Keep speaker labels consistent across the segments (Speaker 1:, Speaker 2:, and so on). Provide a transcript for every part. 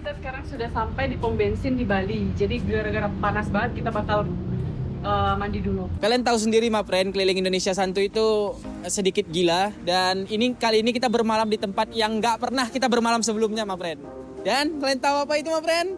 Speaker 1: kita sekarang sudah sampai di pom bensin di Bali. Jadi gara-gara panas banget kita bakal mandi dulu.
Speaker 2: Kalian tahu sendiri, my friend, keliling Indonesia Santuy itu sedikit gila. Dan kali ini kita bermalam di tempat yang nggak pernah kita bermalam sebelumnya, my friend. Dan kalian tahu apa itu, my friend?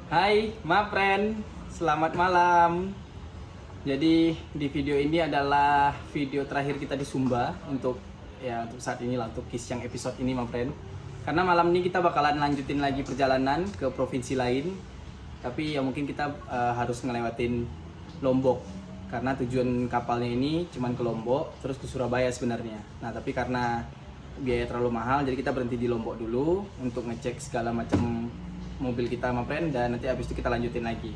Speaker 2: Hai, my friend, selamat malam. Jadi di video ini adalah video terakhir kita di Sumba untuk saat ini lah, untuk KIS yang episode ini, my friend. Karena malam ini kita bakalan lanjutin lagi perjalanan ke provinsi lain. Tapi ya mungkin kita harus ngelewatin Lombok. Karena tujuan kapalnya ini cuman ke Lombok, terus ke Surabaya sebenarnya. Nah tapi karena biaya terlalu mahal, jadi kita berhenti di Lombok dulu untuk ngecek segala macam mobil kita, my friend, dan nanti habis itu kita lanjutin lagi.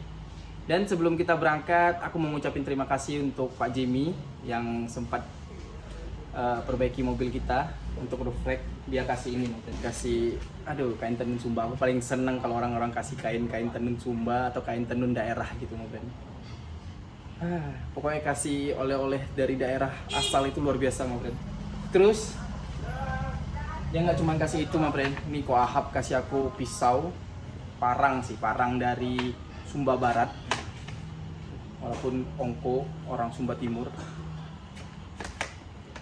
Speaker 2: Dan sebelum kita berangkat, aku mau ngucapin terima kasih untuk Pak Jimmy yang sempat perbaiki mobil kita untuk roof rack. Dia kasih ini, kasih kain tenun Sumba. Aku paling seneng kalau orang-orang kasih kain tenun Sumba atau kain tenun daerah gitu, my friend. Pokoknya kasih oleh-oleh dari daerah asal itu luar biasa, my friend. Terus dia nggak cuma kasih itu, my friend. Ini Ko Ahab kasih aku pisau parang dari Sumba Barat, walaupun Ongko orang Sumba Timur,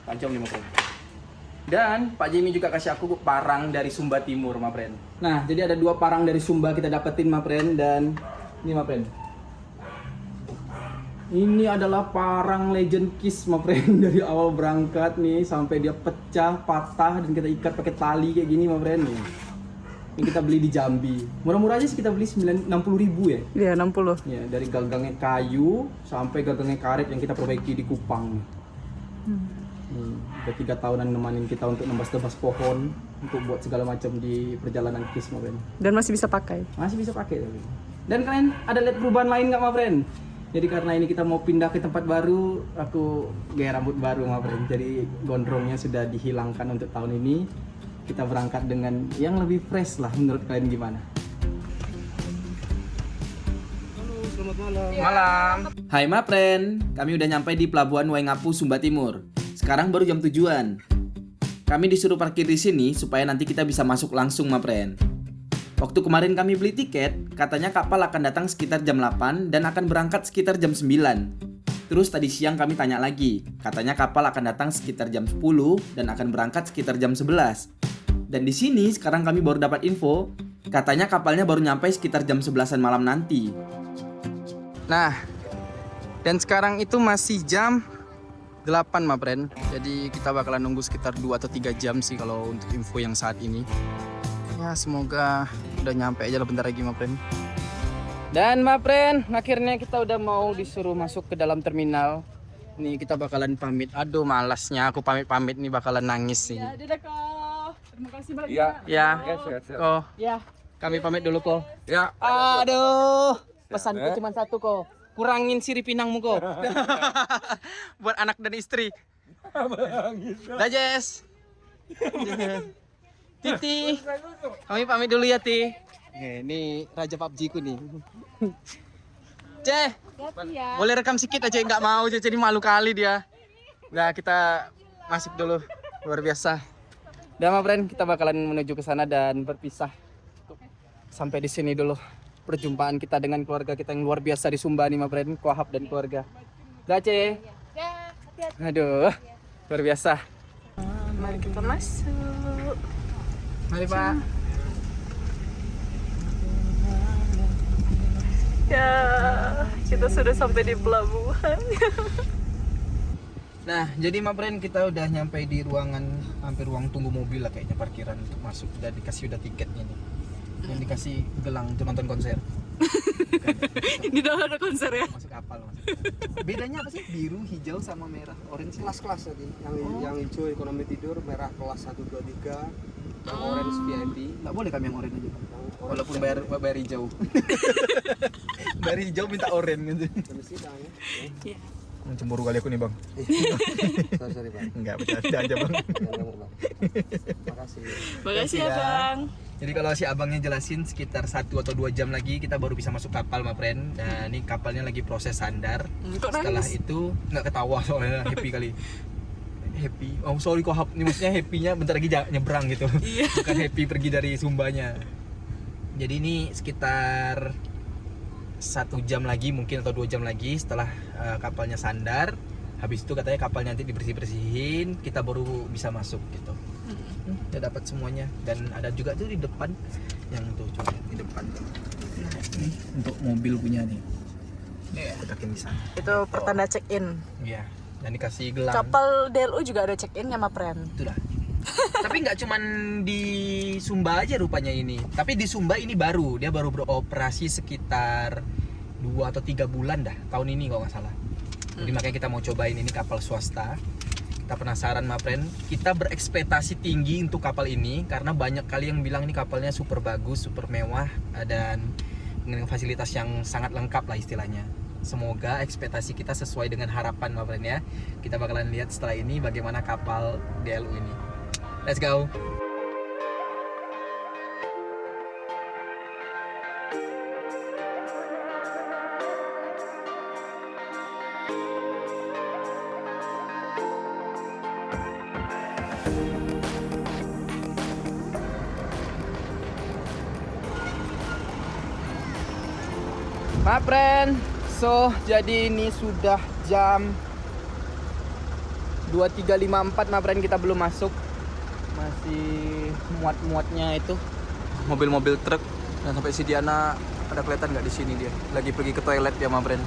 Speaker 2: tajam nih, my friend. Dan Pak Jimmy juga kasih aku parang dari Sumba Timur, my friend. Nah jadi ada 2 parang dari Sumba kita dapetin, my friend. Dan ini, my friend, ini adalah parang legend KIS, my friend. Dari awal berangkat nih sampai dia pecah, patah, dan kita ikat pakai tali kayak gini, my friend nih. Ini kita beli di Jambi. Murah-murah aja sih, kita beli 60.000 ya.
Speaker 1: Iya, 60.
Speaker 2: Ya, dari gagangnya kayu sampai gagangnya karet yang kita perbaiki di Kupang. Udah 3 tahunan nemanin kita untuk nembas-nembas pohon untuk buat segala macam di perjalanan KIS, my friend.
Speaker 1: Dan masih bisa pakai.
Speaker 2: Masih bisa pakai tapi. Dan kalian ada lihat perubahan lain nggak, my friend? Jadi karena ini kita mau pindah ke tempat baru, aku gaya rambut baru, my friend. Jadi gondrongnya sudah dihilangkan untuk tahun ini. Kita berangkat dengan yang lebih fresh lah. Menurut kalian gimana?
Speaker 3: Halo, selamat malam.
Speaker 2: Malam. Hai, my friend. Kami udah nyampe di Pelabuhan Waingapu, Sumba Timur. Sekarang baru jam tujuan. Kami disuruh parkir di sini supaya nanti kita bisa masuk langsung, my friend. Waktu kemarin kami beli tiket, katanya kapal akan datang sekitar jam 8 dan akan berangkat sekitar jam 9. Terus tadi siang kami tanya lagi, katanya kapal akan datang sekitar jam 10 dan akan berangkat sekitar jam 11. Dan di sini sekarang kami baru dapat info, katanya kapalnya baru nyampe sekitar jam 11-an malam nanti. Nah, dan sekarang itu masih jam 8, my friend. Jadi kita bakalan nunggu sekitar 2 atau 3 jam sih kalau untuk info yang saat ini. Ya semoga udah nyampe aja lah bentar lagi, my friend. Dan my friend, akhirnya kita udah mau disuruh masuk ke dalam terminal. Nih kita bakalan pamit. Aduh malasnya aku pamit-pamit nih, bakalan nangis sih.
Speaker 1: Ya, dadah Ko. Terima kasih banyak.
Speaker 2: Ya, Ko.
Speaker 1: Ya.
Speaker 2: Kami pamit dulu, Ko.
Speaker 3: Ya.
Speaker 2: Aduh, pesanku cuma satu, Ko. Kurangin sirip pinangmu, Ko. Buat anak dan istri. Dah, Jess. Titi, kami pamit dulu ya, Ti. Ini Raja PUBG ku nih. Ceh, boleh rekam sedikit aja, nggak mau, jadi malu kali dia. Nah, kita masuk dulu, luar biasa. Udah, my friend, kita bakalan menuju ke sana dan berpisah. Sampai di sini dulu perjumpaan kita dengan keluarga kita yang luar biasa di Sumba nih, my friend, Ko Ahab dan keluarga. Dah, Ceh. Aduh, luar biasa.
Speaker 1: Mari kita masuk.
Speaker 2: Mari, Pak.
Speaker 1: Ya, kita sudah sampai di pelabuhan.
Speaker 2: Nah, jadi ma friend, kita udah nyampe di ruangan, hampir ruang tunggu mobil lah kayaknya, parkiran untuk masuk. Udah dikasih tiketnya nih. Yang dikasih gelang untuk nonton konser.
Speaker 1: Ini udah ada konser ya?
Speaker 2: Masuk kapal, masuk. Bedanya apa sih? Biru, hijau sama merah, orange.
Speaker 3: Kelas-kelas tadi. Yang hijau ekonomi tidur, merah kelas 1 2 3, yang orange VIP.
Speaker 2: Nggak boleh kami yang orange aja, Bang.
Speaker 3: Yang orange
Speaker 2: Walaupun bayar hijau. Bayar hijau minta orange gitu.
Speaker 3: Mesti dah ya.
Speaker 1: Iya.
Speaker 2: Cemburu kali aku nih, Bang.
Speaker 3: Sorry Bang.
Speaker 2: Enggak, bercanda aja, Bang.
Speaker 3: Jangan Bang. Makasih.
Speaker 1: Makasih ya
Speaker 2: ya.
Speaker 1: Bang.
Speaker 2: Jadi kalau si abangnya jelasin sekitar 1 atau 2 jam lagi kita baru bisa masuk kapal, ma friend. Nah, ini kapalnya lagi proses sandar.
Speaker 1: Kok
Speaker 2: Setelah
Speaker 1: nangis?
Speaker 2: itu nggak ketawa soalnya happy kali. Happy. Oh, sorry kok ini maksudnya happy-nya bentar lagi nyebrang gitu.
Speaker 1: Iya.
Speaker 2: Bukan happy pergi dari Sumbanya. Jadi ini sekitar 1 jam lagi mungkin atau 2 jam lagi setelah kapalnya sandar. Habis itu katanya kapalnya nanti dibersih-bersihin, kita baru bisa masuk gitu. Udah dapat semuanya dan ada juga tuh di depan yang tuh coba di depan. Nah, ini untuk mobil punya nih. Ya, letakin di sana.
Speaker 1: Itu pertanda check-in.
Speaker 2: Iya, dan dikasih gelang.
Speaker 1: Kapal DLU juga ada check-in ya, Ma Pren?
Speaker 2: Itu dah. Tapi nggak cuman di Sumba aja rupanya ini. Tapi di Sumba ini baru, dia baru beroperasi sekitar 2 atau 3 bulan dah tahun ini kalau nggak salah. Jadi makanya kita mau cobain ini kapal swasta. Kita penasaran, ma friend. Kita berekspektasi tinggi untuk kapal ini karena banyak kali yang bilang ini kapalnya super bagus, super mewah dan dengan fasilitas yang sangat lengkap lah istilahnya. Semoga ekspektasi kita sesuai dengan harapan, ma friend ya. Kita bakalan lihat setelah ini bagaimana kapal DLU ini. Let's go. Ma friend, so jadi ini sudah jam 23.54 ma friend, kita belum masuk. Masih muat-muatnya itu mobil-mobil truk. Dan sampai si Diana ada kelihatan nggak di sini dia? Lagi pergi ke toilet ya ma friend.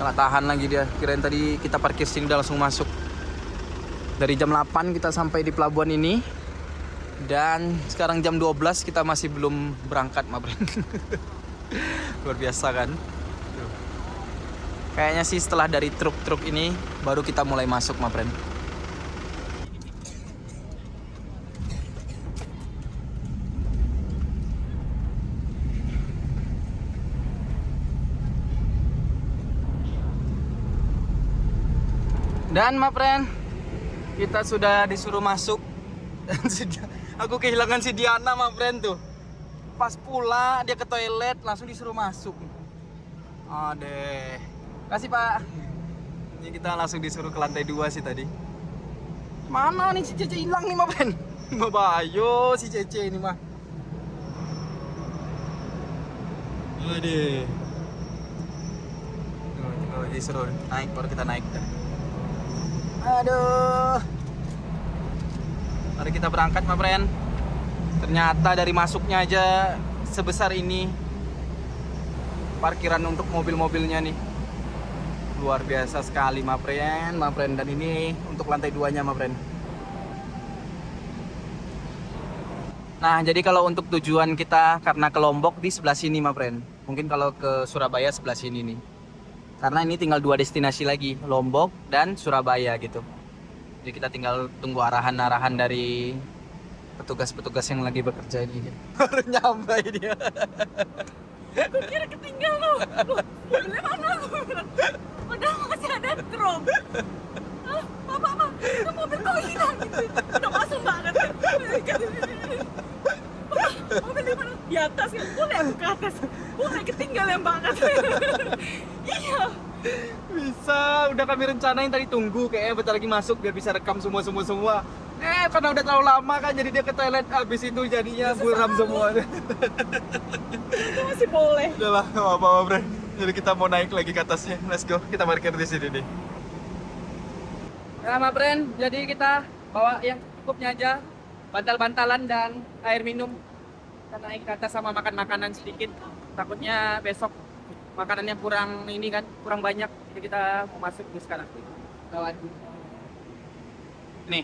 Speaker 2: Nggak tahan lagi dia. Kirain tadi kita parkir sini udah langsung masuk. Dari jam 8 kita sampai di pelabuhan ini. Dan sekarang jam 12 kita masih belum berangkat ma friend. Luar biasa kan? Kayaknya sih setelah dari truk-truk ini baru kita mulai masuk, ma friend. Dan ma friend, kita sudah disuruh masuk. Dan aku kehilangan si Diana, ma friend tuh. Pas pula dia ke toilet langsung disuruh masuk. Adeh. Kasih pak. Ini kita langsung disuruh ke lantai 2 sih tadi. Mana nih si Cece hilang nih ma friend? Babayo si Cece ini mah. Adeh. Oh, disuruh naik baru kita naik dah. Aduh. Mari kita berangkat ma friend. Ternyata dari masuknya aja sebesar ini parkiran untuk mobil-mobilnya nih. Luar biasa sekali ma friend, dan ini untuk lantai 2-nya ma friend. Nah, jadi kalau untuk tujuan kita karena ke Lombok di sebelah sini ma friend. Mungkin kalau ke Surabaya sebelah sini nih. Karena ini tinggal 2 destinasi lagi, Lombok dan Surabaya gitu. Jadi kita tinggal tunggu arahan-arahan dari petugas-petugas yang lagi bekerja ini. Baru nyampe dia.
Speaker 1: Aku kira ketinggalan loh. Mobilnya mana aku bilang. Padahal masih ada truk. Apa? Itu mobil kok hilang gitu. Udah masuk banget. Mobilnya mana? Di atas kan. Boleh aku ke atas. Boleh ketinggalan banget. Iya.
Speaker 2: Bisa, udah kami rencanain tadi tunggu kayaknya bentar lagi masuk biar bisa rekam semua. Karena udah terlalu lama kan jadi dia ke toilet habis itu jadinya buram semua.
Speaker 1: Itu masih boleh.
Speaker 2: Udahlah, enggak apa-apa, Bre. Jadi kita mau naik lagi ke atasnya. Let's go. Kita parkir di sini nih. Ya, Ma friend, jadi kita bawa yang cukupnya aja. Bantal-bantalan dan air minum. Kita naik ke atas sama makan makanan sedikit. Takutnya besok makanannya kurang ini kan, kurang banyak. Jadi kita mau masuk dulu sekarang. Kawan. Nih.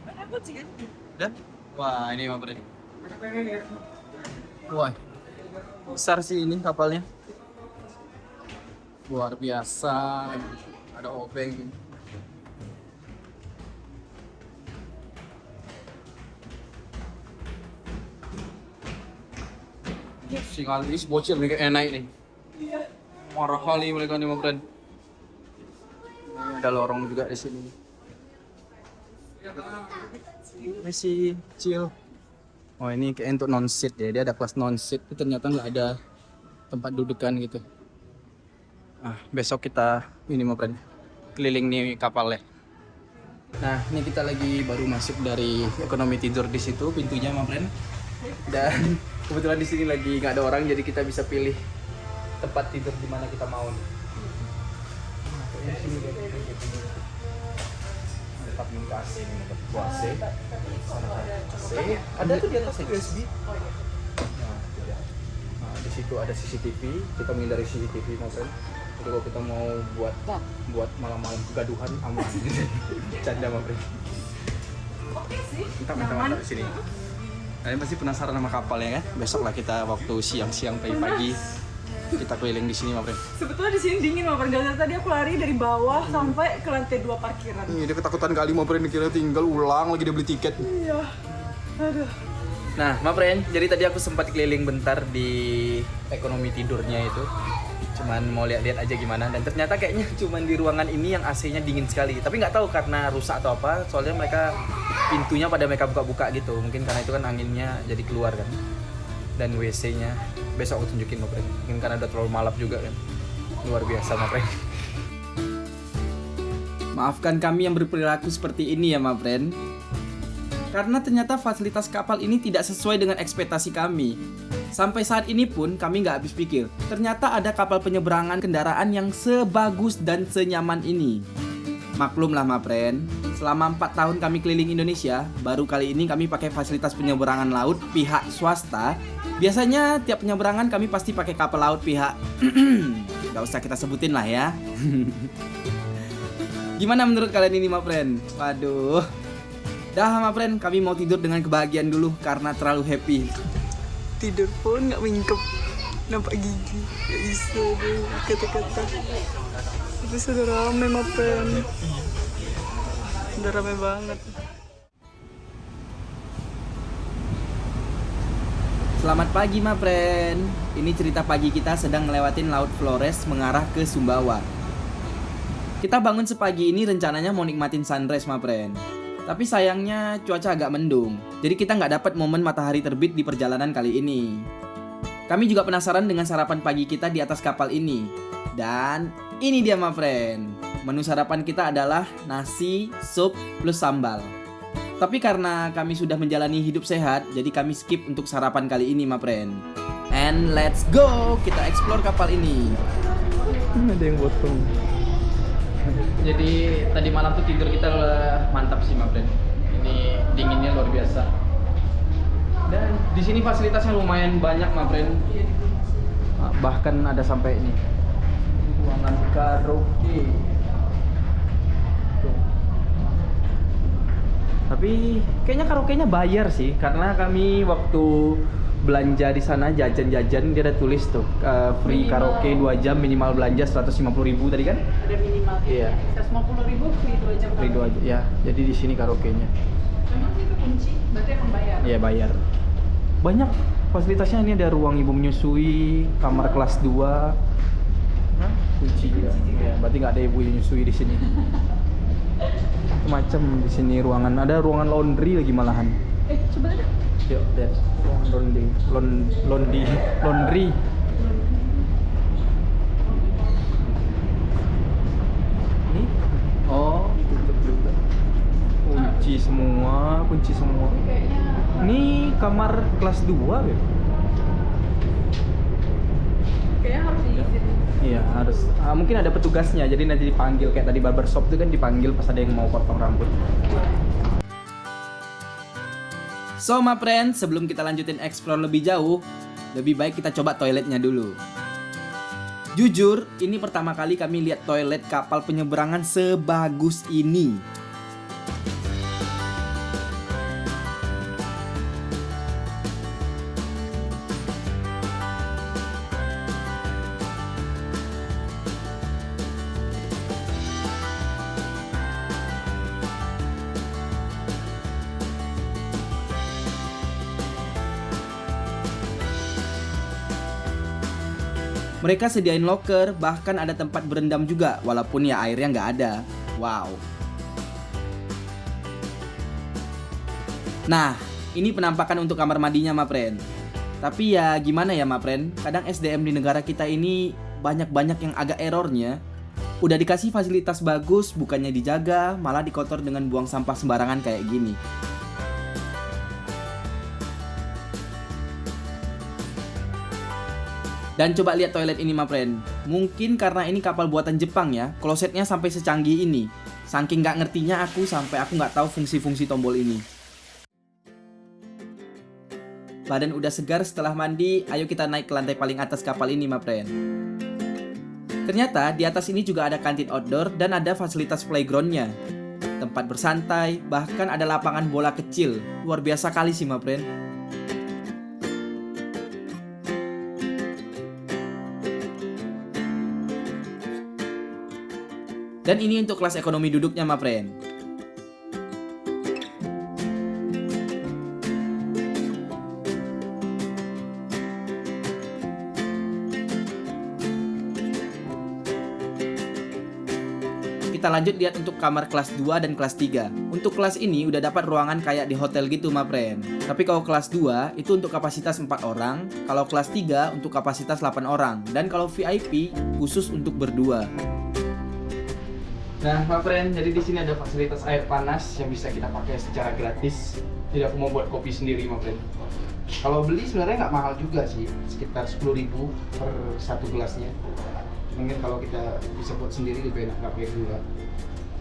Speaker 1: Takut sih kan?
Speaker 2: Dan wah, ini mah Pren. Wah. Besar sih ini kapalnya. Luar biasa. Ada obeng. Singalis bocil nih kayak naik nih. Marah kali mereka nih mah Pren. Ada lorong juga di sini. Masih chill. Oh ini kayak untuk non seat ya, dia ada kelas non seat, tapi ternyata nggak ada tempat dudukan gitu. Besok kita ini mau friend keliling nih kapalnya. Nah ini kita lagi baru masuk dari ekonomi tidur di situ pintunya my friend. Dan kebetulan di sini lagi nggak ada orang, jadi kita bisa pilih tempat tidur di mana kita mau nih. Nah, di sini ada minum AC, ini ada AC. Ada tuh di atas USB. Nah, di situ ada CCTV. Kita menghindari CCTV, my friend. Jadi kalau kita mau buat malam-malam kegaduhan aman. Canda, my friend.
Speaker 1: Oke sih.
Speaker 2: Kita mantap di sini. Kalian pasti penasaran sama kapalnya kan? Besok lah kita waktu siang-siang pagi-pagi kita keliling di sini, my friend.
Speaker 1: Sebetulnya di sini dingin, my friend. Gara-gara tadi aku lari dari bawah sampai ke lantai 2 parkiran.
Speaker 2: Dia ketakutan kali, my friend, kira tinggal ulang lagi dia beli tiket.
Speaker 1: Iya. Aduh.
Speaker 2: Nah, my friend, jadi tadi aku sempat keliling bentar di ekonomi tidurnya itu. Cuman mau lihat-lihat aja gimana, dan ternyata kayaknya cuman di ruangan ini yang AC-nya dingin sekali. Tapi nggak tahu karena rusak atau apa, soalnya mereka pintunya pada mereka buka-buka gitu. Mungkin karena itu kan anginnya jadi keluar kan. Dan WC-nya besok aku tunjukin, my friend. Mungkin karena udah terlalu malap juga kan. Luar biasa, my friend. Maafkan kami yang berperilaku seperti ini ya, my friend. Karena ternyata fasilitas kapal ini tidak sesuai dengan ekspektasi kami. Sampai saat ini pun kami nggak habis pikir. Ternyata ada kapal penyeberangan kendaraan yang sebagus dan senyaman ini. Maklumlah, my friend. Selama 4 tahun kami keliling Indonesia, baru kali ini kami pakai fasilitas penyeberangan laut pihak swasta. Biasanya tiap penyeberangan kami pasti pakai kapal laut pihak gak usah kita sebutin lah ya. Gimana menurut kalian ini, my friend? Waduh. Dah, my friend, kami mau tidur dengan kebahagiaan dulu karena terlalu happy.
Speaker 1: Tidur pun nggak mingkep, nampak gigi, nggak bisa deh kata-kata. Tapi sudah rame, my friend. Udah rame banget.
Speaker 2: Selamat pagi, my friend. Ini cerita pagi kita sedang ngelewatin Laut Flores mengarah ke Sumbawa. Kita bangun sepagi ini rencananya mau nikmatin sunrise, my friend. Tapi sayangnya cuaca agak mendung, jadi kita nggak dapat momen matahari terbit di perjalanan kali ini. Kami juga penasaran dengan sarapan pagi kita di atas kapal ini. Dan ini dia, my friend. Menu sarapan kita adalah nasi, sup, plus sambal. Tapi karena kami sudah menjalani hidup sehat, jadi kami skip untuk sarapan kali ini, my friend. And let's go, kita explore kapal ini.
Speaker 3: Ada yang botol.
Speaker 2: Jadi tadi malam tuh tidur kita mantap sih, my friend. Ini dinginnya luar biasa. Dan di sini fasilitasnya lumayan banyak, my friend. Bahkan ada sampai ini ruangan karaoke. Tapi kayaknya karaoke-nya bayar sih, karena kami waktu belanja di sana jajan-jajan dia ada tulis tuh free
Speaker 1: Minimal.
Speaker 2: karaoke 2 jam, minimal belanja 150.000 tadi kan?
Speaker 1: Ada minimal.
Speaker 2: Iya.
Speaker 1: 150.000 free 2 jam.
Speaker 2: Free 2 aja. Ya, jadi di sini karaoke-nya.
Speaker 1: Memang itu kunci, berarti akan bayar.
Speaker 2: Iya, bayar. Banyak fasilitasnya, ini ada ruang ibu menyusui, kamar kelas 2. Kunci juga. Ya, berarti nggak ada ibu yang menyusui di sini. Macam di sini ruangan, ada ruangan laundry lagi malahan.
Speaker 1: Coba lihat.
Speaker 2: Yuk, lihat ruangan laundry. Ini, oh, tutup juga. Kunci semua. Ini kamar kelas 2 ya?
Speaker 1: Kayaknya harus diizin.
Speaker 2: Iya, harus. Mungkin ada petugasnya, jadi nanti dipanggil kayak tadi barbershop itu kan dipanggil pas ada yang mau potong rambut. So, my friend, sebelum kita lanjutin explore lebih jauh, lebih baik kita coba toiletnya dulu. Jujur, ini pertama kali kami lihat toilet kapal penyeberangan sebagus ini. Mereka sediain loker, bahkan ada tempat berendam juga, walaupun ya airnya nggak ada. Wow. Nah, ini penampakan untuk kamar mandinya, Mapren. Tapi ya gimana ya, Mapren? Kadang SDM di negara kita ini banyak-banyak yang agak errornya. Udah dikasih fasilitas bagus, bukannya dijaga, malah dikotor dengan buang sampah sembarangan kayak gini. Dan coba lihat toilet ini, Mapren. Mungkin karena ini kapal buatan Jepang ya, klosetnya sampai secanggih ini. Saking nggak ngertinya aku sampai aku nggak tahu fungsi-fungsi tombol ini. Badan udah segar setelah mandi, ayo kita naik ke lantai paling atas kapal ini, Mapren. Ternyata di atas ini juga ada kantin outdoor dan ada fasilitas playgroundnya. Tempat bersantai, bahkan ada lapangan bola kecil. Luar biasa kali sih, Mapren. Dan ini untuk kelas ekonomi duduknya, Mapren. Kita lanjut lihat untuk kamar kelas 2 dan kelas 3. Untuk kelas ini udah dapat ruangan kayak di hotel gitu, Mapren. Tapi kalau kelas 2 itu untuk kapasitas 4 orang, kalau kelas 3 untuk kapasitas 8 orang, dan kalau VIP khusus untuk berdua. Nah, Mapren, jadi di sini ada fasilitas air panas yang bisa kita pakai secara gratis. Jadi aku mau buat kopi sendiri, Mapren. Kalau beli sebenarnya nggak mahal juga sih, sekitar 10.000 per satu gelasnya. Mungkin kalau kita bisa buat sendiri lebih enak, nggak pakai gula.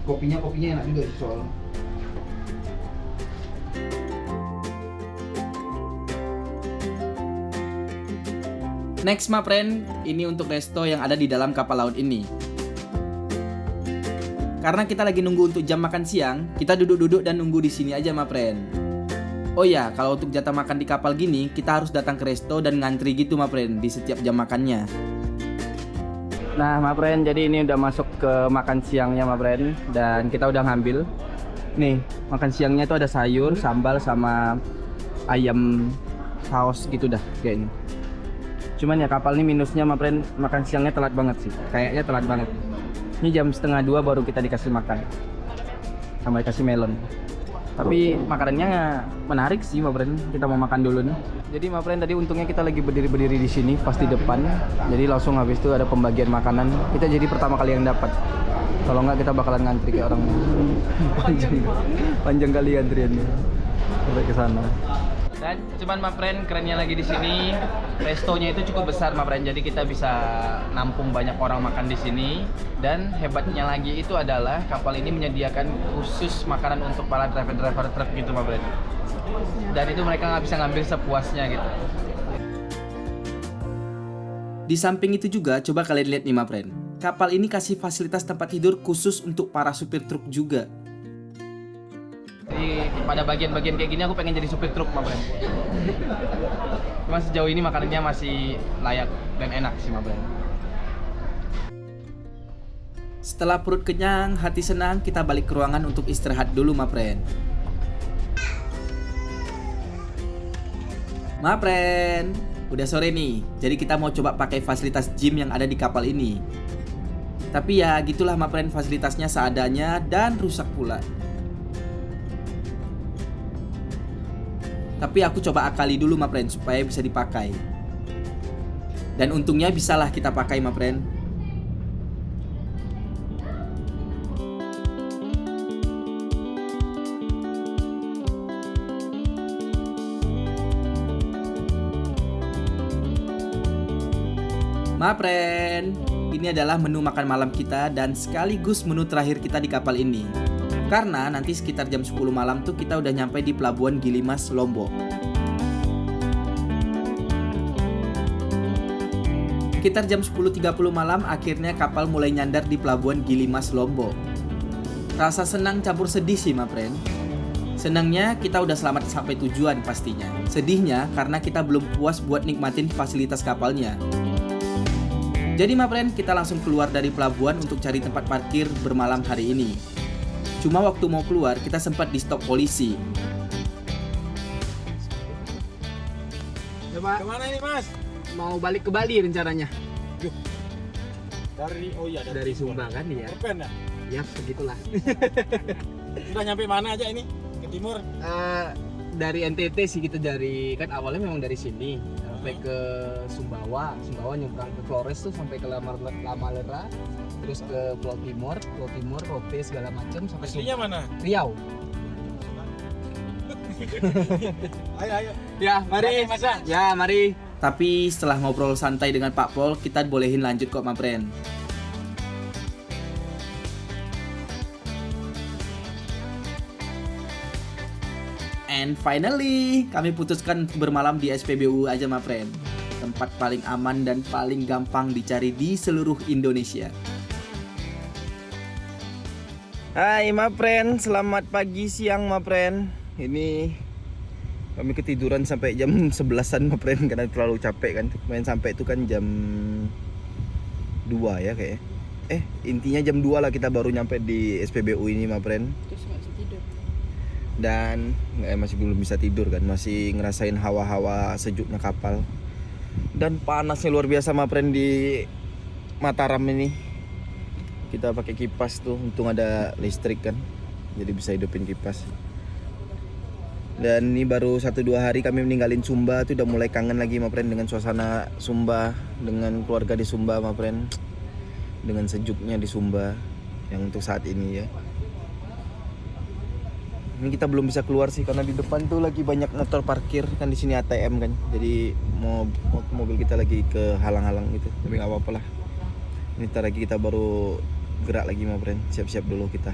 Speaker 2: Kopinya enak juga sih soalnya. Next, Mapren, ini untuk resto yang ada di dalam kapal laut ini. Karena kita lagi nunggu untuk jam makan siang, kita duduk-duduk dan nunggu di sini aja, Mapren. Oh ya, kalau untuk jatah makan di kapal gini, kita harus datang ke resto dan ngantri gitu, Mapren, di setiap jam makannya. Nah, Mapren, jadi ini udah masuk ke makan siangnya, Mapren, dan kita udah ngambil. Nih, makan siangnya itu ada sayur, sambal, sama ayam saus gitu dah kayaknya. Cuman ya kapal ini minusnya, Mapren, makan siangnya telat banget sih. Kayaknya telat banget. Ini jam 1:30 baru kita dikasih makan. Sama dikasih melon. Tapi makanannya menarik sih, Mapren. Kita mau makan dulu nih. Jadi, Mapren, tadi untungnya kita lagi berdiri di sini pas di depan. Jadi langsung habis itu ada pembagian makanan. Kita jadi pertama kali yang dapat. Kalau nggak kita bakalan ngantri kayak orang panjang kali antriannya sampai ke sana. Dan cuman, Mapren, kerennya lagi di sini restonya itu cukup besar, Mapren. Jadi kita bisa nampung banyak orang makan di sini. Dan hebatnya lagi itu adalah kapal ini menyediakan khusus makanan untuk para driver truk gitu, Mapren. Dan itu mereka nggak bisa ngambil sepuasnya gitu. Di samping itu juga, coba kalian lihat nih, Mapren. Kapal ini kasih fasilitas tempat tidur khusus untuk para supir truk juga. Jadi pada bagian-bagian kayak gini aku pengen jadi supir truk, Mapren. Cuma sejauh ini makanannya masih layak dan enak sih, Mapren. Setelah perut kenyang, hati senang, kita balik ke ruangan untuk istirahat dulu, Mapren. Mapren, udah sore nih. Jadi kita mau coba pakai fasilitas gym yang ada di kapal ini. Tapi ya gitulah, Mapren, fasilitasnya seadanya dan rusak pula. Tapi aku coba akali dulu, Mapren, supaya bisa dipakai. Dan untungnya bisalah kita pakai, Mapren. Mapren, ini adalah menu makan malam kita dan sekaligus menu terakhir kita di kapal ini. Karena nanti sekitar jam 10 malam tuh kita udah nyampe di pelabuhan Gilimas, Lombok. Sekitar jam 10.30 malam akhirnya kapal mulai nyandar di pelabuhan Gili Mas Lombok. Rasa senang campur sedih sih ma friend. Senangnya kita udah selamat sampai tujuan pastinya. Sedihnya karena kita belum puas buat nikmatin fasilitas kapalnya. Jadi ma friend, kita langsung keluar dari pelabuhan untuk cari tempat parkir bermalam hari ini. Cuma waktu mau keluar kita sempat di stop polisi.
Speaker 4: Coba
Speaker 5: Kemana ini mas?
Speaker 4: mau balik ke Bali rencananya.
Speaker 5: Dari
Speaker 4: Sumba kan ya.
Speaker 5: Pen ya?
Speaker 4: Ya begitulah.
Speaker 5: Sudah nyampe mana aja ini? Ke timur?
Speaker 4: Dari NTT sih kita dari kan awalnya memang dari sini sampai ke Sumbawa nyebrang ke Flores tuh sampai ke Lamalera, terus ke Pulau Timur, Rote segala macam sampai
Speaker 5: Aslinya mana?
Speaker 4: Riau.
Speaker 5: Ayo.
Speaker 4: Ya, mari.
Speaker 5: Masa?
Speaker 4: Ya, mari.
Speaker 2: Tapi setelah ngobrol santai dengan Pak Pol, kita bolehin lanjut kok ma friend. And finally, kami putuskan bermalam di SPBU aja ma friend. Tempat paling aman dan paling gampang dicari di seluruh Indonesia. Hai ma friend, selamat pagi siang ma friend. Ini kami ketiduran sampai jam 11-an ma friend karena terlalu capek kan. Main sampai itu kan jam 2 ya kayaknya. Intinya jam 2 lah kita baru nyampe di SPBU ini ma friend.
Speaker 1: Terus nggak bisa tidur.
Speaker 2: Dan masih belum bisa tidur kan, masih ngerasain hawa-hawa sejuknya kapal. Dan panasnya luar biasa ma friend di Mataram ini. Kita pakai kipas tuh, untung ada listrik kan. Jadi bisa hidupin kipas. Dan ini baru 1-2 hari kami meninggalin Sumba tuh udah mulai kangen lagi ma friend dengan suasana Sumba, dengan keluarga di Sumba ma friend. Dengan sejuknya di Sumba yang untuk saat ini ya. Ini kita belum bisa keluar sih karena di depan tuh lagi banyak motor parkir kan, di sini ATM kan. Jadi mobil kita lagi ke halang-halang gitu. Tapi nggak apa-apa lah. Ini ntar lagi kita baru gerak lagi ma friend. Siap-siap dulu kita.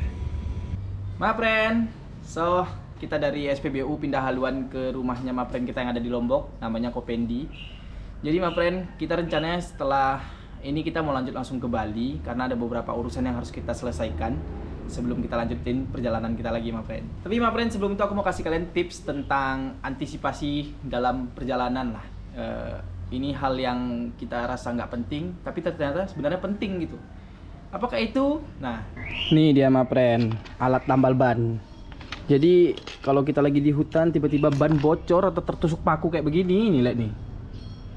Speaker 2: Ma friend. So, kita dari SPBU pindah haluan ke rumahnya ma friend kita yang ada di Lombok, namanya Kopendi. Jadi ma friend, kita rencananya setelah ini kita mau lanjut langsung ke Bali karena ada beberapa urusan yang harus kita selesaikan sebelum kita lanjutin perjalanan kita lagi ma friend. Tapi ma friend, sebelum itu aku mau kasih kalian tips tentang antisipasi dalam perjalanan lah. Ini hal yang kita rasa nggak penting, tapi ternyata sebenarnya penting gitu. Apakah itu? Nah,
Speaker 4: Nih dia ma friend, alat tambal ban. Jadi kalau kita lagi di hutan tiba-tiba ban bocor atau tertusuk paku kayak begini, nih lihat nih.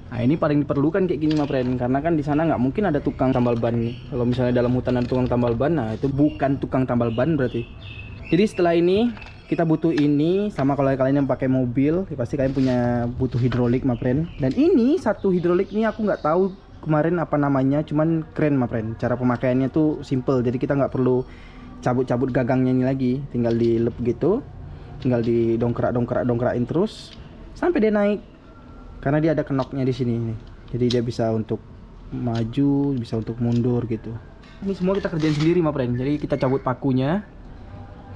Speaker 4: Nah ini paling diperlukan kayak gini ma friend, karena kan di sana nggak mungkin ada tukang tambal ban nih. Kalau misalnya dalam hutan ada tukang tambal ban, nah itu bukan tukang tambal ban berarti. Jadi setelah ini kita butuh ini, sama kalau kalian yang pakai mobil, ya pasti kalian punya butuh hidrolik ma friend. Dan ini satu hidrolik nih aku nggak tahu kemarin apa namanya, cuman keren ma friend. Cara pemakaiannya tuh simple, jadi kita nggak perlu cabut-cabut gagangnya ini lagi, tinggal dilep gitu, tinggal didongkrak-dongkrakin terus sampai dia naik, karena dia ada kenoknya di sini nih. Jadi dia bisa untuk maju, bisa untuk mundur gitu. Ini semua kita kerjain sendiri ma friend. Jadi kita cabut pakunya,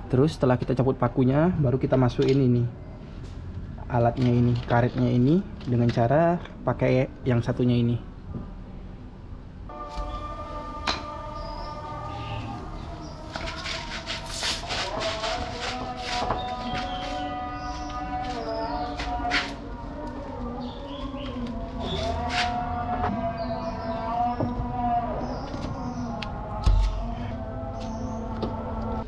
Speaker 4: terus setelah kita cabut pakunya baru kita masukin ini alatnya ini, karetnya ini, dengan cara pakai yang satunya ini.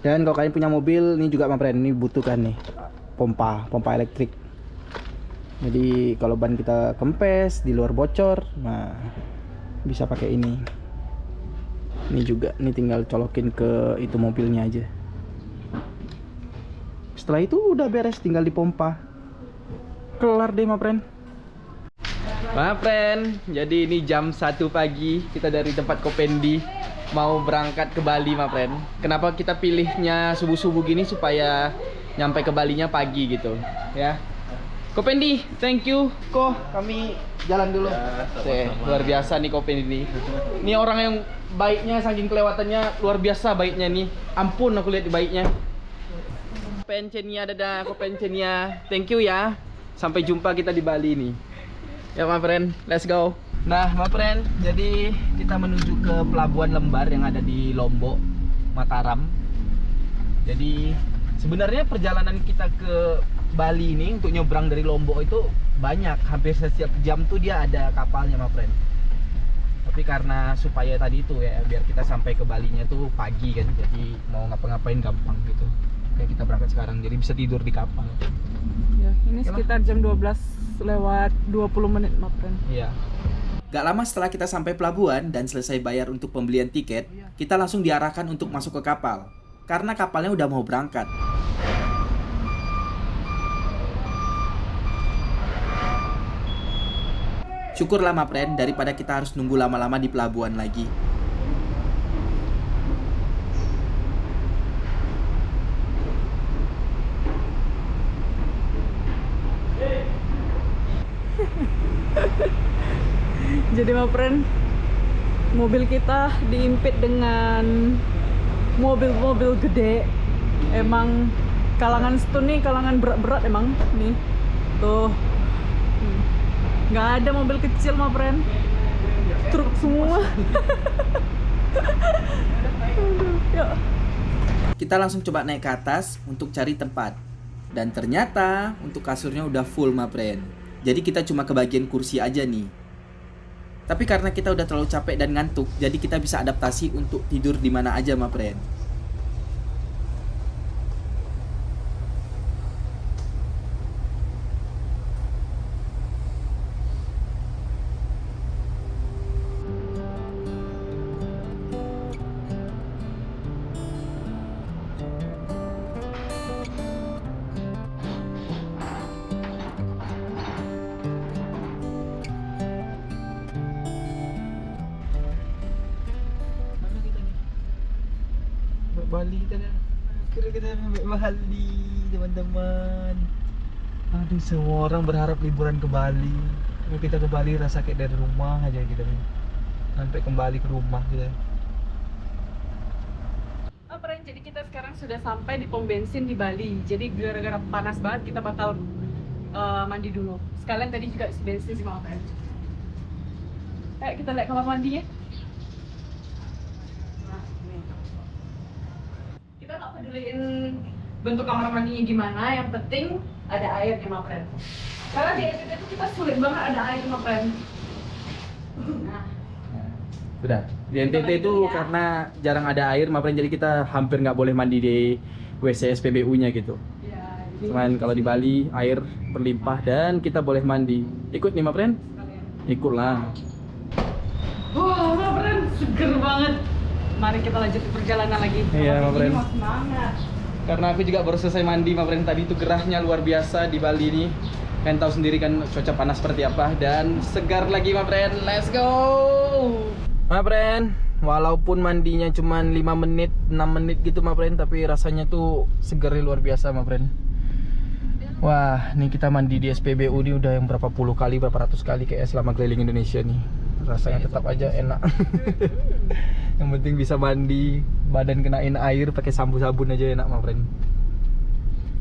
Speaker 4: Dan kalau kalian punya mobil, ini juga ma friend, ini butuhkan nih pompa elektrik. Jadi kalau ban kita kempes, di luar bocor, nah bisa pakai ini. Ini juga, ini tinggal colokin ke itu mobilnya aja. Setelah itu udah beres, tinggal dipompa. Kelar deh ma friend. Ma friend, jadi ini jam 1 pagi, kita dari tempat Kopendi mau berangkat ke Bali ma friend. Kenapa kita pilihnya subuh-subuh gini supaya nyampe ke Balinya pagi gitu ya. Kopendi, thank you. Kami jalan dulu. Luar biasa nih Kopendi ini. Ini orang yang baiknya, saking kelewatannya luar biasa baiknya nih. Ampun aku lihat baiknya. Kopencenia, dadah Kopencenia. Thank you ya. Sampai jumpa kita di Bali nih. Ya ma friend, let's go. Nah, my friend, jadi kita menuju ke Pelabuhan Lembar yang ada di Lombok, Mataram. Jadi sebenarnya perjalanan kita ke Bali ini untuk nyebrang dari Lombok itu banyak, hampir setiap jam tuh dia ada kapalnya, my friend. Tapi karena supaya tadi itu ya, biar kita sampai ke Balinya tuh pagi kan, jadi mau ngapa-ngapain gampang gitu. Kayak kita berangkat sekarang, jadi bisa tidur di kapal.
Speaker 1: Ya, ini sekitar jam 12 lewat 20 menit, my friend.
Speaker 4: Iya.
Speaker 2: Gak lama setelah kita sampai pelabuhan dan selesai bayar untuk pembelian tiket, kita langsung diarahkan untuk masuk ke kapal. Karena kapalnya udah mau berangkat. Syukurlah ma friend, daripada kita harus nunggu lama-lama di pelabuhan lagi.
Speaker 1: Jadi my friend, mobil kita diimpit dengan mobil-mobil gede. Emang kalangan situ nih, kalangan berat-berat emang nih. Tuh. Nggak ada mobil kecil my friend. Truk semua. Aduh, yuk.
Speaker 2: Kita langsung coba naik ke atas untuk cari tempat. Dan ternyata untuk kasurnya udah full ma friend. Jadi kita cuma kebagian kursi aja nih. Tapi karena kita udah terlalu capek dan ngantuk, jadi kita bisa adaptasi untuk tidur di mana aja ma friend.
Speaker 4: Bali kita dah. Akhirnya kita sampai Bali, teman-teman. Aduh, semua orang berharap liburan ke Bali. Kalau kita ke Bali rasa kayak dari rumah aja kita nih. Sampai kembali ke rumah kita.
Speaker 1: Oh, friend, jadi kita sekarang sudah sampai di pom bensin di Bali. Jadi gara-gara panas banget kita bakal mandi dulu. Sekalian tadi juga isi bensin sih, maaf. Ayo kita lihat kamar mandinya. Nah, nih. Kita nggak peduliin bentuk kamar mandinya gimana, yang penting ada air ya, my friend. Karena di NTT itu kita sulit banget ada air, my friend. Nah,
Speaker 4: Sudah. Di NTT
Speaker 1: Kita
Speaker 4: itu
Speaker 1: mandi dulu ya.
Speaker 4: karena jarang ada air, makanya jadi kita hampir nggak boleh mandi di WC SPBU-nya gitu.
Speaker 1: ya, jadi
Speaker 4: Cuman kalau di Bali air berlimpah dan kita boleh mandi. Ikut nih, my friend?
Speaker 1: sekalian.
Speaker 4: Ikutlah.
Speaker 1: Wah, my friend, seger banget. Mari kita lanjut perjalanan lagi.
Speaker 4: Iya,
Speaker 1: Kalau
Speaker 4: my friend.
Speaker 1: ini mau semangat.
Speaker 4: Karena aku juga baru selesai mandi, my friend. Tadi itu gerahnya luar biasa di Bali nih. Kalian tahu sendiri kan cuaca panas seperti apa, dan segar lagi, my friend. Let's go. My friend, walaupun mandinya cuma 5 menit, 6 menit gitu, my friend, tapi rasanya tuh segarnya luar biasa, my friend. Wah, nih kita mandi di SPBU nih udah yang berapa puluh kali, berapa ratus kali kayak selama keliling Indonesia nih. Rasanya tetap aja enak. Yang penting bisa mandi, badan kenain air pakai sabun aja enak, my friend.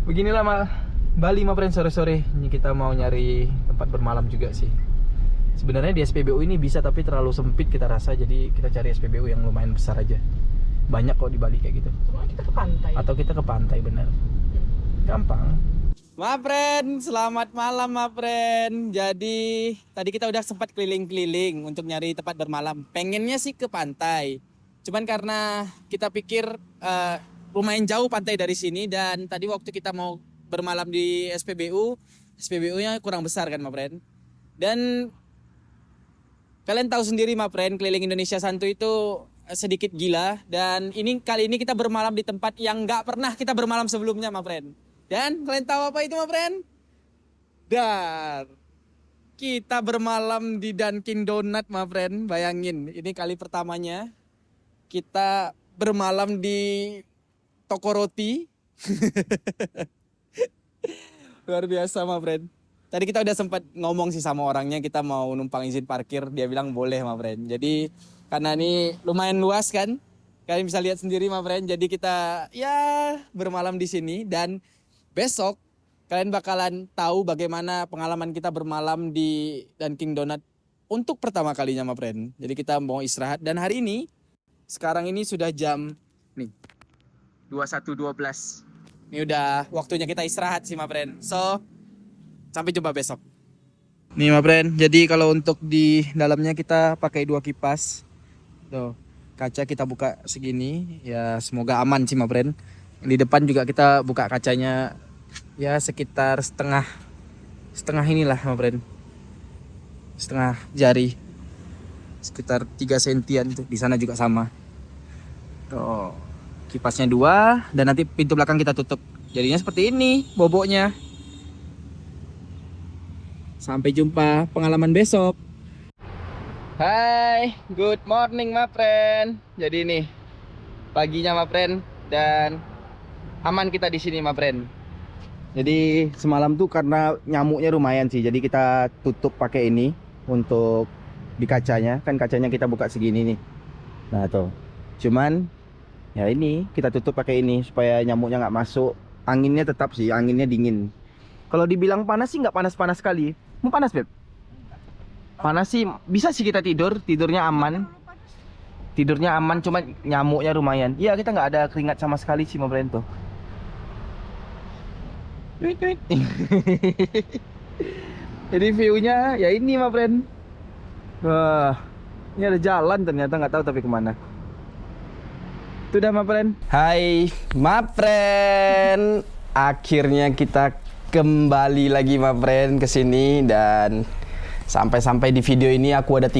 Speaker 4: Beginilah Bali, my friend, sore-sore. Ini kita mau nyari tempat bermalam juga sih. Sebenarnya di SPBU ini bisa, tapi terlalu sempit kita rasa, jadi kita cari SPBU yang lumayan besar aja. Banyak kok di Bali kayak gitu.
Speaker 1: Cuma kita ke pantai.
Speaker 4: Atau kita ke pantai, bener. Gampang.
Speaker 2: Ma friend, selamat malam ma friend. Jadi tadi kita udah sempat keliling-keliling untuk nyari tempat bermalam. Pengennya sih ke pantai. Cuman karena kita pikir lumayan jauh pantai dari sini, dan tadi waktu kita mau bermalam di SPBU, SPBU-nya kurang besar kan ma friend. Dan kalian tahu sendiri ma friend, keliling Indonesia Santuy itu sedikit gila, dan kali ini kita bermalam di tempat yang nggak pernah kita bermalam sebelumnya ma friend. Dan kalian tahu apa itu ma friend? Dan kita bermalam di Dunkin Donut ma friend. Bayangin, ini kali pertamanya kita bermalam di toko roti. Luar biasa ma friend. Tadi kita udah sempat ngomong sih sama orangnya, kita mau numpang izin parkir, dia bilang boleh ma friend. Jadi karena ini lumayan luas kan, kalian bisa lihat sendiri ma friend. Jadi kita ya bermalam di sini, dan besok kalian bakalan tahu bagaimana pengalaman kita bermalam di Dunkin Donut untuk pertama kalinya ma friend. Jadi kita mau istirahat dan hari ini sekarang ini sudah jam nih 21.12. Ini udah waktunya kita istirahat sih ma friend. So, sampai jumpa besok. Nih ma friend, jadi kalau untuk di dalamnya kita pakai 2 kipas. Tuh, kaca kita buka segini, ya semoga aman sih ma friend. Di depan juga kita buka kacanya ya sekitar setengah inilah ma friend. Setengah jari. Sekitar 3 sentian tuh. Di sana juga sama. Tuh, kipasnya 2 dan nanti pintu belakang kita tutup. Jadinya seperti ini boboknya. Sampai jumpa pengalaman besok. Hai, good morning my friend. Jadi nih paginya my friend dan aman kita di sini my friend.
Speaker 4: Jadi semalam tuh karena nyamuknya lumayan sih, jadi kita tutup pakai ini untuk di kacanya. Kan kacanya kita buka segini nih. Nah tuh, cuman ya ini kita tutup pakai ini supaya nyamuknya nggak masuk. Anginnya tetap sih, anginnya dingin. Kalau dibilang panas sih nggak panas-panas sekali. Mau panas Beb? Panas sih, bisa sih kita tidurnya aman. Tidurnya aman, cuma nyamuknya lumayan. Iya, kita nggak ada keringat sama sekali sih, ma friend tuh. Jadi view-nya ya ini ma friend. Wah, ini ada jalan ternyata, nggak tahu tapi kemana. Itu dah ma friend. Hai ma friend, akhirnya kita kembali lagi ma friend ke sini dan sampai di video ini aku ada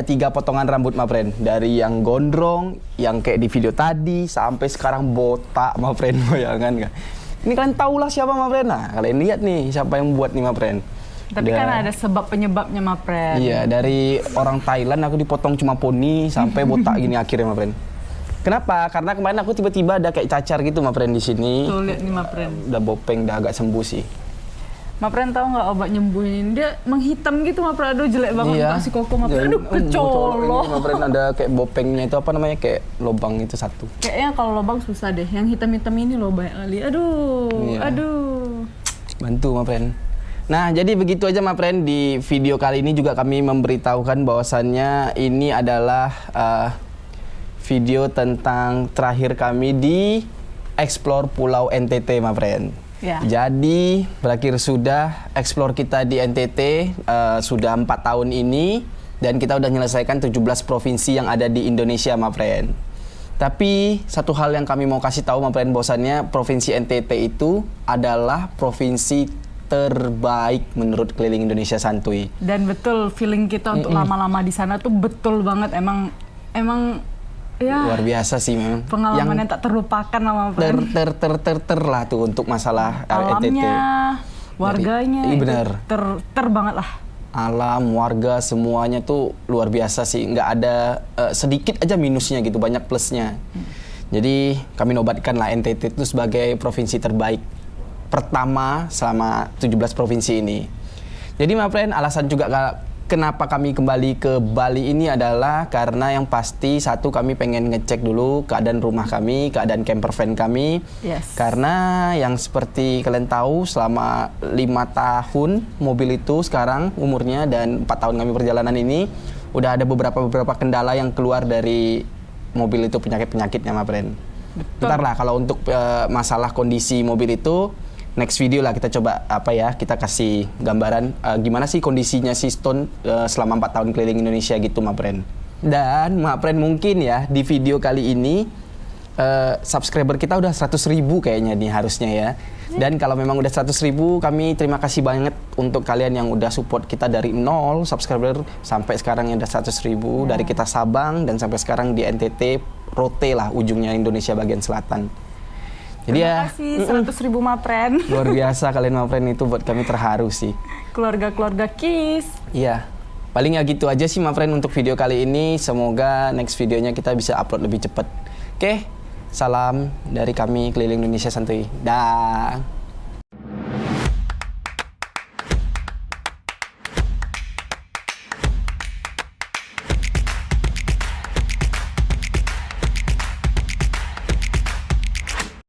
Speaker 4: tiga potongan rambut ma friend, dari yang gondrong, yang kayak di video tadi sampai sekarang botak ma friend, bayangkan kan? Ini kalian tahu lah siapa ma friend. Nah, kalian lihat nih siapa yang buat nih ma friend.
Speaker 1: Tapi kan ada sebab penyebabnya ma friend.
Speaker 4: Iya, dari orang Thailand aku dipotong cuma poni sampai botak gini akhirnya ma friend. Kenapa? Karena kemarin aku tiba-tiba ada kayak cacar gitu ma friend di sini.
Speaker 1: Tuh lihat nih ma friend.
Speaker 4: Udah bopeng, udah agak sembuh sih.
Speaker 1: Ma friend tahu nggak obat nyembuhin? Dia menghitam gitu ma friend. Aduh jelek banget
Speaker 4: Iya.
Speaker 1: kasih koko ma friend. Aduh kecolok.
Speaker 4: Ma friend ada kayak bopengnya itu apa namanya, kayak lubang itu satu.
Speaker 1: Kayaknya kalau lubang susah deh. Yang hitam-hitam ini loh banyak kali. Aduh,
Speaker 4: Iya.
Speaker 1: aduh.
Speaker 4: Bantu ma friend. Nah, jadi begitu aja ma friend, di video kali ini juga kami memberitahukan bahwasannya ini adalah video tentang terakhir kami di explore Pulau NTT ma friend.
Speaker 1: Ya.
Speaker 4: Jadi berakhir sudah explore kita di NTT sudah 4 tahun ini dan kita udah menyelesaikan 17 provinsi yang ada di Indonesia ma friend. Tapi satu hal yang kami mau kasih tahu ma friend, bahwasannya provinsi NTT itu adalah provinsi terbaik menurut Keliling Indonesia Santuy.
Speaker 1: Dan betul feeling kita untuk lama-lama di sana tuh betul banget, emang ya
Speaker 4: Luar biasa sih memang.
Speaker 1: pengalaman yang tak terlupakan sama friend.
Speaker 4: ter lah tuh untuk masalah NTT.
Speaker 1: Alamnya, warganya,
Speaker 4: Iya,
Speaker 1: itu
Speaker 4: benar.
Speaker 1: ter banget lah.
Speaker 4: Alam, warga, semuanya tuh luar biasa sih. Nggak ada sedikit aja minusnya gitu, banyak plusnya. Jadi kami nobatkan lah NTT itu sebagai provinsi terbaik pertama selama 17 provinsi ini. Jadi ma friend, alasan juga kenapa kami kembali ke Bali ini adalah karena yang pasti satu, kami pengen ngecek dulu keadaan rumah kami, keadaan camper van kami.
Speaker 1: Yes.
Speaker 4: Karena yang seperti kalian tahu selama 5 tahun mobil itu sekarang umurnya dan 4 tahun kami perjalanan ini udah ada beberapa kendala yang keluar dari mobil itu, penyakit-penyakitnya ma friend. Bentar lah kalau untuk masalah kondisi mobil itu next video lah kita coba kita kasih gambaran gimana sih kondisinya si Stone selama 4 tahun keliling Indonesia gitu ma friend. Dan ma friend mungkin ya di video kali ini subscriber kita udah 100.000 kayaknya nih harusnya ya. Dan kalau memang udah 100.000, kami terima kasih banget untuk kalian yang udah support kita dari 0 subscriber sampai sekarang yang udah 100.000 dari kita Sabang dan sampai sekarang di NTT Rote lah ujungnya Indonesia bagian selatan. Jadi
Speaker 1: Terima kasih 100.000 ma friend.
Speaker 4: luar biasa kalian ma friend, itu buat kami terharu sih.
Speaker 1: Keluarga-keluarga Kiss.
Speaker 4: Iya. Paling ya gitu aja sih ma friend untuk video kali ini. Semoga next videonya kita bisa upload lebih cepat. Oke. Salam dari kami Keliling Indonesia Santuy. Dah.